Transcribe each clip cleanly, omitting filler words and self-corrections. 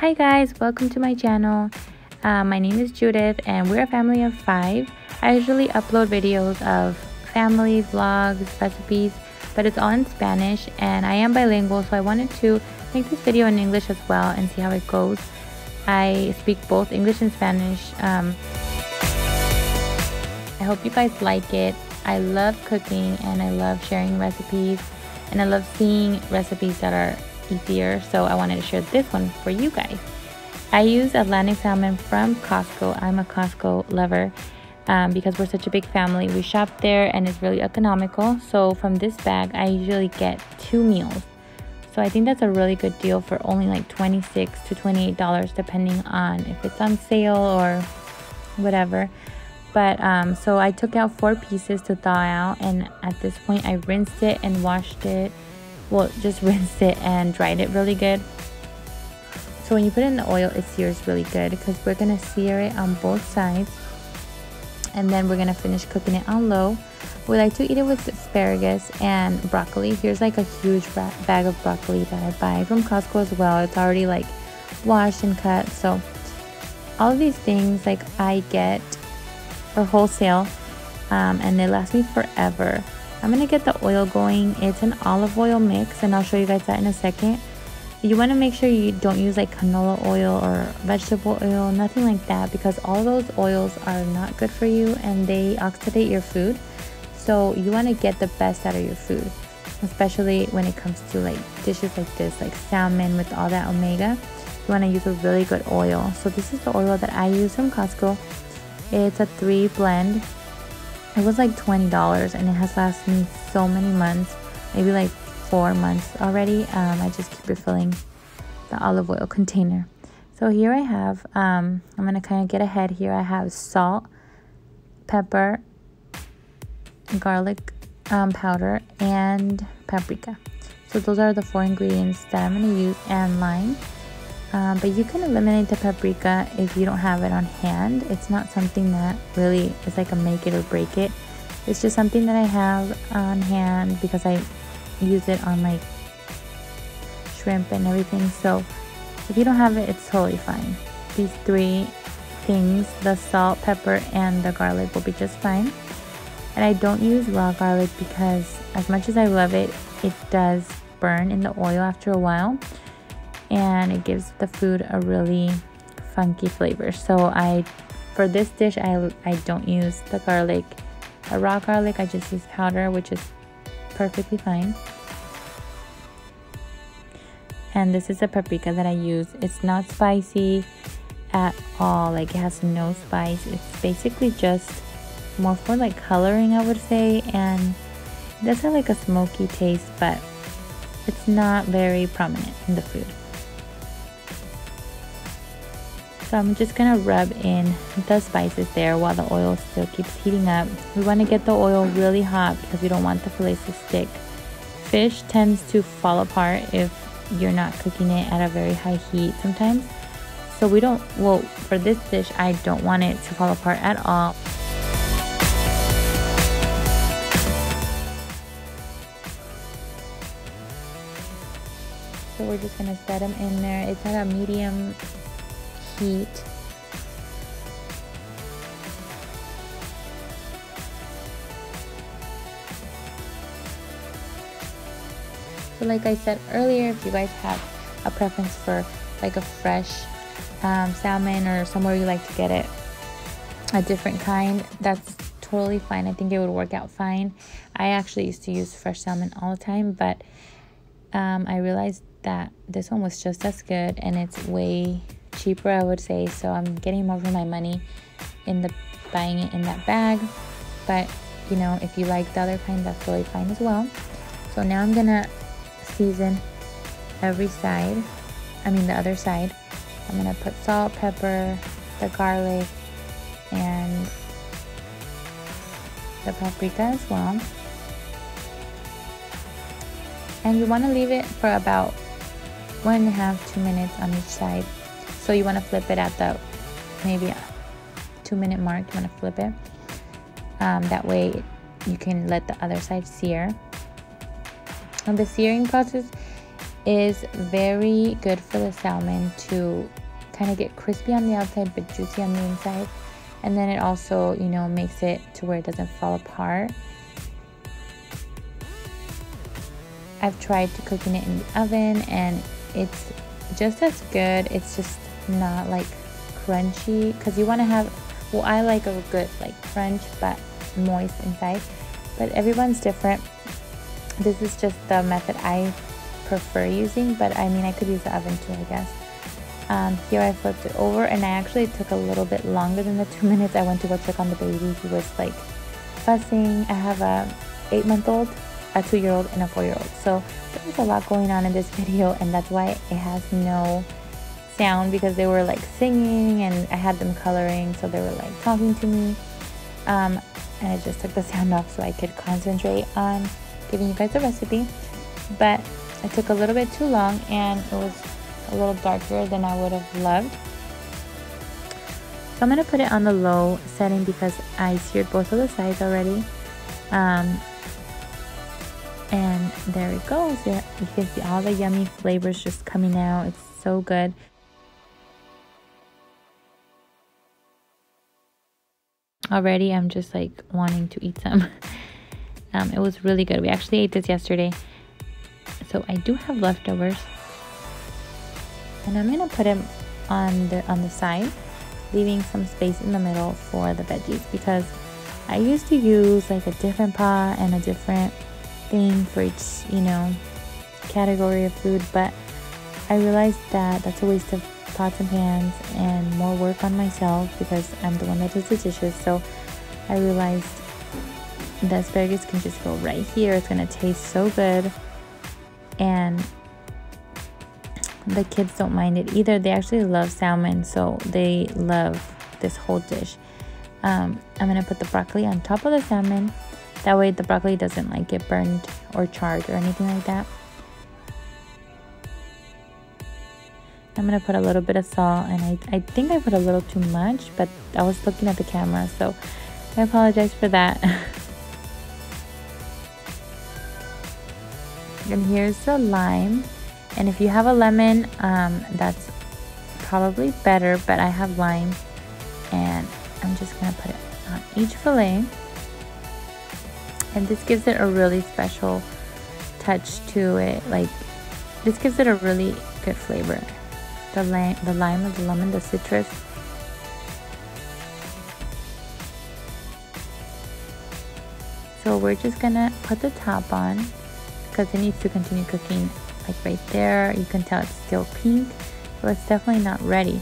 Hi guys, welcome to my channel. My name is Judith and we're a family of 5. I usually upload videos of family vlogs, recipes, but it's all in Spanish and I am bilingual, so I wanted to make this video in English as well and see how it goes. I speak both English and Spanish. I hope you guys like it. I love cooking and I love sharing recipes and I love seeing recipes that are easier, so I wanted to share this one for you guys. I use Atlantic salmon from Costco. I'm a Costco lover because we're such a big family. We shop there and it's really economical. So from this bag I usually get 2 meals, so I think that's a really good deal for only like $26 to $28 depending on if it's on sale or whatever. But so I took out 4 pieces to thaw out, and at this point I rinsed it and washed it. Well, just rinsed it and dried it really good. So when you put it in the oil, it sears really good because we're gonna sear it on both sides, and then we're gonna finish cooking it on low. We like to eat it with asparagus and broccoli. Here's like a huge bag of broccoli that I buy from Costco as well. It's already like washed and cut. So all of these things like I get for wholesale, and they last me forever. I'm gonna get the oil going. It's an olive oil mix and I'll show you guys that in a second. You want to make sure you don't use like canola oil or vegetable oil, nothing like that, because all those oils are not good for you and they oxidate your food. So you want to get the best out of your food, especially when it comes to like dishes like this, like salmon with all that omega. You want to use a really good oil. So this is the oil that I use from Costco. It's a 3 blend. It was like $20 and it has lasted me so many months, maybe like 4 months already. I just keep refilling the olive oil container. So here I have, I'm going to kind of get ahead here. I have salt, pepper, garlic powder, and paprika. So those are the 4 ingredients that I'm going to use, and lime. But you can eliminate the paprika if you don't have it on hand. It's not something that really is like a make it or break it. It's just something that I have on hand because I use it on like shrimp and everything. So if you don't have it, it's totally fine. These 3 things, the salt, pepper, and the garlic, will be just fine. And I don't use raw garlic because as much as I love it, it does burn in the oil after a while. And it gives the food a really funky flavor. So for this dish I don't use the garlic, the raw garlic. I just use powder, which is perfectly fine. And this is a paprika that I use. It's not spicy at all, like it has no spice. It's basically just more for like coloring, I would say, and it does have like a smoky taste, but it's not very prominent in the food. So I'm just gonna rub in the spices there while the oil still keeps heating up. We want to get the oil really hot because we don't want the fillets to stick. Fish tends to fall apart if you're not cooking it at a very high heat sometimes. So we don't, well, for this dish I don't want it to fall apart at all. So we're just gonna set them in there. It's at a medium heat. So like I said earlier, if you guys have a preference for like a fresh salmon, or somewhere you like to get it a different kind, that's totally fine. I think it would work out fine. I actually used to use fresh salmon all the time, but I realized that this one was just as good and it's way cheaper, I would say. So I'm getting more for my money in buying it in that bag. But you know, if you like the other kind, that's totally fine as well. So now I'm gonna season every side, the other side. I'm gonna put salt, pepper, the garlic, and the paprika as well. And you want to leave it for about 1.5 to 2 minutes on each side. So you want to flip it at the maybe 2-minute mark. You want to flip it. That way you can let the other side sear. And the searing process is very good for the salmon to kind of get crispy on the outside but juicy on the inside. And then it also, you know, makes it to where it doesn't fall apart. I've tried to cooking it in the oven and it's just as good. It's just not like crunchy, because you want to have, well, I like a good like crunch but moist inside, but everyone's different. This is just the method I prefer using, but I mean I could use the oven too, I guess. Here I flipped it over, and I actually took a little bit longer than the 2 minutes. I went to go check on the baby. He was like fussing. I have a 8-month-old, a 2-year-old, and a 4-year-old, so there was a lot going on in this video, and that's why it has no sound, because they were like singing and I had them coloring, so they were like talking to me, and I just took the sound off so I could concentrate on giving you guys the recipe. But it took a little bit too long and it was a little darker than I would have loved, so I'm going to put it on the low setting because I seared both of the sides already. And there it goes. You can see all the yummy flavors just coming out. It's so good. Already I'm just like wanting to eat some. It was really good. We actually ate this yesterday, so I do have leftovers, and I'm gonna put them on the side, leaving some space in the middle for the veggies, because I used to use like a different pot and a different thing for each, you know, category of food, but I realized that that's a waste of pots and pans and more work on myself, because I'm the one that does the dishes. So I realized the asparagus can just go right here. It's gonna taste so good, and the kids don't mind it either. They actually love salmon, so they love this whole dish. I'm gonna put the broccoli on top of the salmon. That way the broccoli doesn't like get burned or charred or anything like that. I'm gonna put a little bit of salt, and I think I put a little too much, but I was looking at the camera, so I apologize for that. And here's the lime, and if you have a lemon, that's probably better, but I have lime, and I'm just gonna put it on each fillet, and this gives it a really special touch to it. Like, this gives it a really good flavor. The lime, the lemon, the citrus. So we're just gonna put the top on, because it needs to continue cooking. Like right there, you can tell it's still pink, so it's definitely not ready.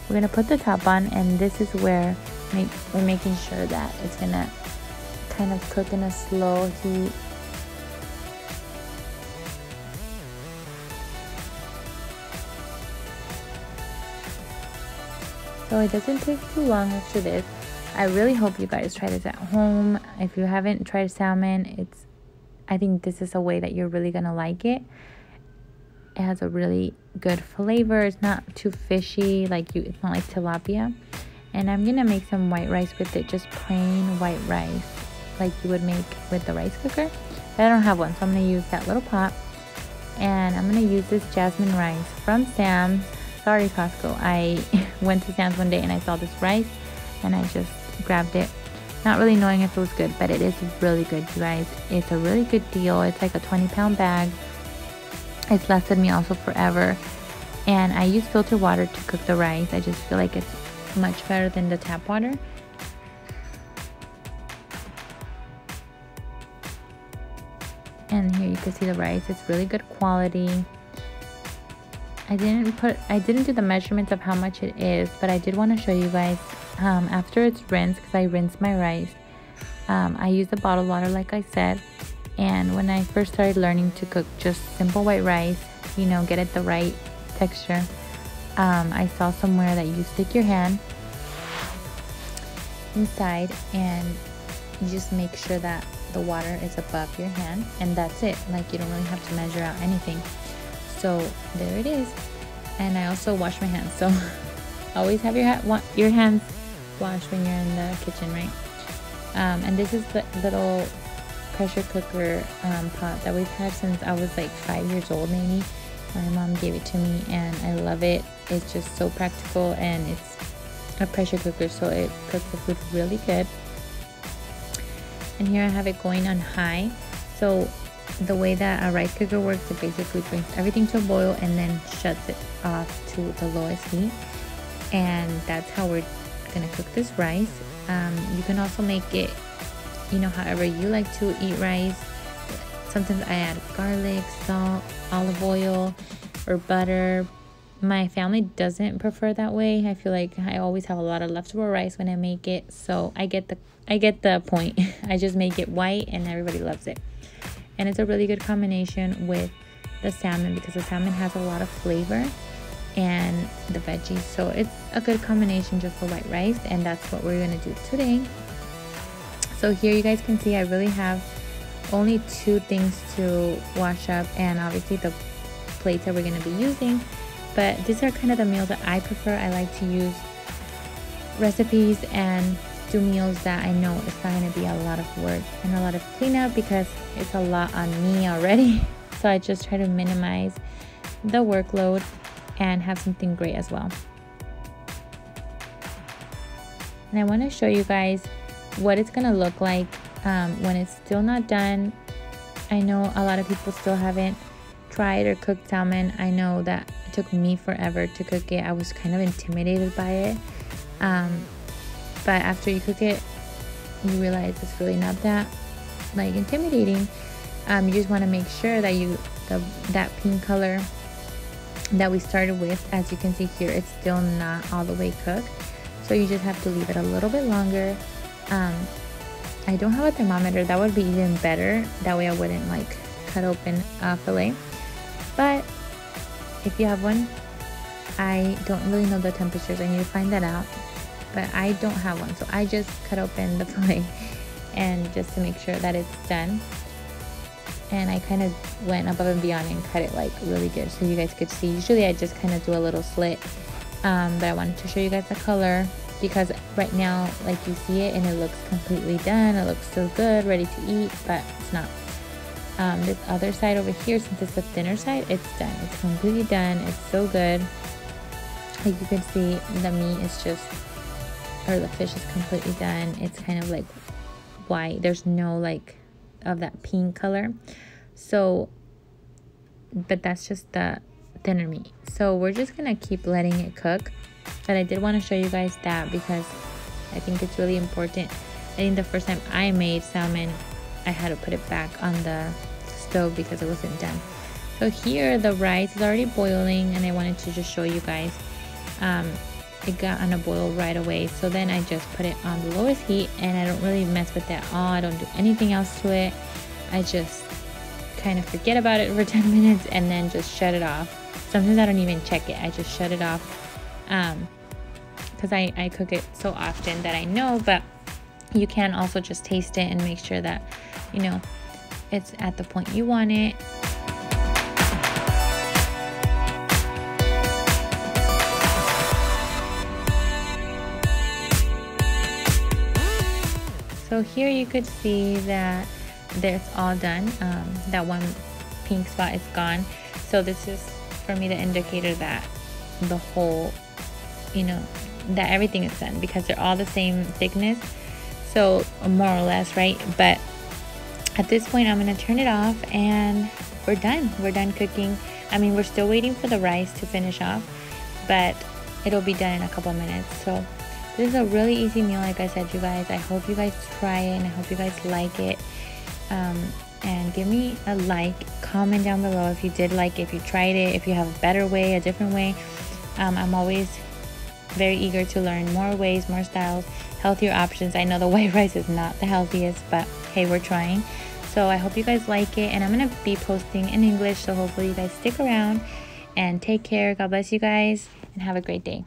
We're gonna put the top on, and this is where we're making sure that it's gonna kind of cook in a slow heat. So it doesn't take too long after this. I really hope you guys try this at home. If you haven't tried salmon, I think this is a way that you're really gonna like it. It has a really good flavor. It's not too fishy, it's not like tilapia. And I'm gonna make some white rice with it, just plain white rice, like you would make with the rice cooker. But I don't have one, so I'm gonna use that little pot. And I'm gonna use this jasmine rice from Sam's. Sorry, Costco. I went to Sam's one day and I saw this rice and I just grabbed it, not really knowing if it was good, but it is really good, you guys. It's a really good deal. It's like a 20-pound bag. It's lasted me also forever, and I use filtered water to cook the rice. I just feel like it's much better than the tap water. And here you can see the rice. It's really good quality. I didn't do the measurements of how much it is, but I did want to show you guys after it's rinsed, because I rinsed my rice. I use the bottled water like I said, and when I first started learning to cook just simple white rice, you know, get it the right texture, I saw somewhere that you stick your hand inside and you just make sure that the water is above your hand, and that's it. Like, you don't really have to measure out anything. So there it is. And I also wash my hands, so always have your hands washed when you're in the kitchen, right? And this is the little pressure cooker pot that we've had since I was like 5 years old maybe. My mom gave it to me and I love it. It's just so practical, and it's a pressure cooker, so it cooks the food really good. And here I have it going on high. So the way that a rice cooker works, it basically brings everything to a boil and then shuts it off to the lowest heat. And that's how we're gonna cook this rice. You can also make it, you know, however you like to eat rice. Sometimes I add garlic, salt, olive oil, or butter. My family doesn't prefer that way. I feel like I always have a lot of leftover rice when I make it, so I get the point. I just make it white and everybody loves it. And it's a really good combination with the salmon, because the salmon has a lot of flavor, and the veggies. So it's a good combination just for white rice, and that's what we're gonna do today. So here you guys can see I really have only 2 things to wash up, and obviously the plates that we're gonna be using. But these are kind of the meals that I prefer. I like to use recipes and do meals that I know it's not going to be a lot of work and a lot of cleanup, because it's a lot on me already. So I just try to minimize the workload and have something great as well. And I want to show you guys what it's going to look like when it's still not done. I know a lot of people still haven't tried or cooked salmon. I know that it took me forever to cook it. I was kind of intimidated by it. But after you cook it, you realize it's really not that like intimidating. You just want to make sure that that pink color that we started with, as you can see here, it's still not all the way cooked. So you just have to leave it a little bit longer. I don't have a thermometer. That would be even better. That way I wouldn't like cut open a fillet. But if you have one, I don't really know the temperatures. I need to find that out. But I don't have one, so I just cut open the fillet and just to make sure that it's done. And I kind of went above and beyond and cut it like really good so you guys could see. Usually I just kind of do a little slit, but I wanted to show you guys the color, because right now like you see it and it looks completely done. It looks so good, ready to eat, but it's not. This other side over here, since it's the thinner side, it's done. It's completely done. It's so good. Like you can see, the meat is just, or the fish is completely done. It's kind of like white. There's no like of that pink color. So, but that's just the thinner meat. So we're just gonna keep letting it cook. But I did want to show you guys that because I think it's really important. I think the first time I made salmon, I had to put it back on the stove because it wasn't done. So here the rice is already boiling, and I wanted to just show you guys. It got on a boil right away, so then I just put it on the lowest heat, and I don't really mess with it at all. I don't do anything else to it. I just kind of forget about it for 10 minutes and then just shut it off. Sometimes I don't even check it. I just shut it off because I cook it so often that I know. But you can also just taste it and make sure that, you know, it's at the point you want it. So here you could see that it's all done. That one pink spot is gone. So this is for me the indicator that the whole, you know, that everything is done, because they're all the same thickness. So more or less, right? But at this point I'm gonna turn it off and we're done. We're done cooking. I mean, we're still waiting for the rice to finish off, but it'll be done in a couple minutes. So this is a really easy meal, like I said, you guys. I hope you guys try it and I hope you guys like it. And give me a like, comment down below if you did like it, if you tried it, if you have a better way, a different way. I'm always very eager to learn more ways, more styles, healthier options. I know the white rice is not the healthiest, but hey, we're trying. So I hope you guys like it, and I'm gonna be posting in English, so hopefully you guys stick around and take care. God bless you guys and have a great day.